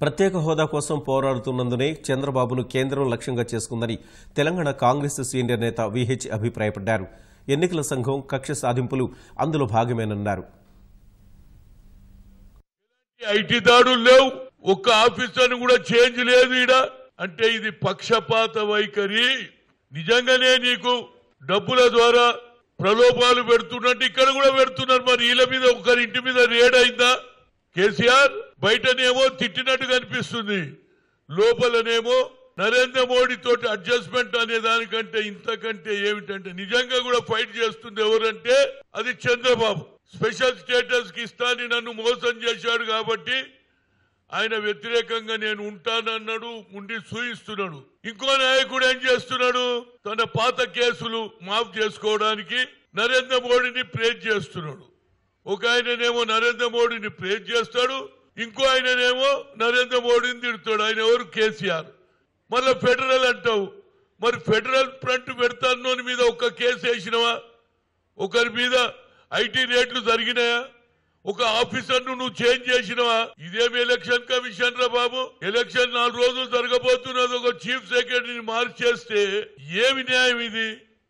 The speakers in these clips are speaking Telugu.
ప్రత్యేక హోదా కోసం పోరాడుతున్నందునే చంద్రబాబును కేంద్రం లక్ష్యంగా చేసుకుందని తెలంగాణ కాంగ్రెస్ సీనియర్ నేత విహెచ్ అభిప్రాయపడ్డారు. ఎన్నికల సంఘం కక్ష సాధింపులు అందులో భాగమేనన్నారు. ఐటీ దాడులు లేవు, ఒక్క ఆఫీసర్ కూడా చేంజ్ లేదు ఈడ. అంటే ఇది పక్షపాత వైఖరి. నిజంగానే నీకు డబ్బుల ద్వారా ప్రలోభాలు పెడుతున్నట్టు ఇక్కడ కూడా పెడుతున్నారు. మరి వీళ్ళ మీద ఒకరింటి మీద రేడ్ అయిందా? కేసీఆర్ బయటనేమో తిట్టినట్టు కనిపిస్తుంది, లోపలనేమో నరేంద్ర మోడీ తోటి అడ్జస్ట్మెంట్ అనే దానికంటే ఇంతకంటే ఏమిటంటే నిజంగా కూడా ఫైట్ చేస్తుంది ఎవరంటే అది చంద్రబాబు. స్పెషల్ స్టేటస్ కి ఇస్తానని నన్ను మోసం చేశాడు కాబట్టి ఆయన వ్యతిరేకంగా నేను ఉంటానన్నాడు, ఉండి సూయిస్తున్నాడు. ఇంకో నాయకుడు ఏం చేస్తున్నాడు? తన పాత కేసులు మాఫ్ చేసుకోవడానికి నరేంద్ర మోడీని ప్రేజ్ చేస్తున్నాడు. ఒక ఆయననేమో నరేంద్ర మోడీని ప్రేజ్ చేస్తాడు, ఇంకో ఆయననేమో నరేంద్ర మోడీని తిడతాడు. ఆయన ఎవరు? కేసీఆర్. మళ్ళీ ఫెడరల్ అంటావు. మరి ఫెడరల్ ఫ్రంట్ పెడతాను మీద ఒక్క కేసు వేసినవా? ఒకరి మీద ఐటీ రేట్లు జరిగినాయా? ఒక ఆఫీసర్ నువ్వు చేంజ్ చేసినవా? ఇదేమి ఎలక్షన్ కమిషన్ రా బాబు? ఎలక్షన్ 4 రోజులు జరగబోతున్నది, ఒక చీఫ్ సెక్రటరీని మార్చేస్తే ఏమి న్యాయం ఇది?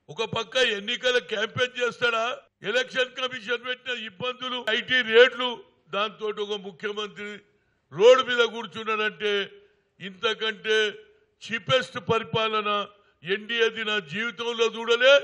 ఒక పక్క ఎన్నికల క్యాంపెయిన్ చేస్తాడా? ఎలక్షన్ కమిషన్ పెట్టిన ఇబ్బందులు, ఐటీ రేట్లు, దాంతో ఒక ముఖ్యమంత్రి రోడ్డు మీద కూర్చున్నాడంటే ఇంతకంటే చీపెస్ట్ పరిపాలన ఎన్డీఏది నా జీవితంలో చూడలే.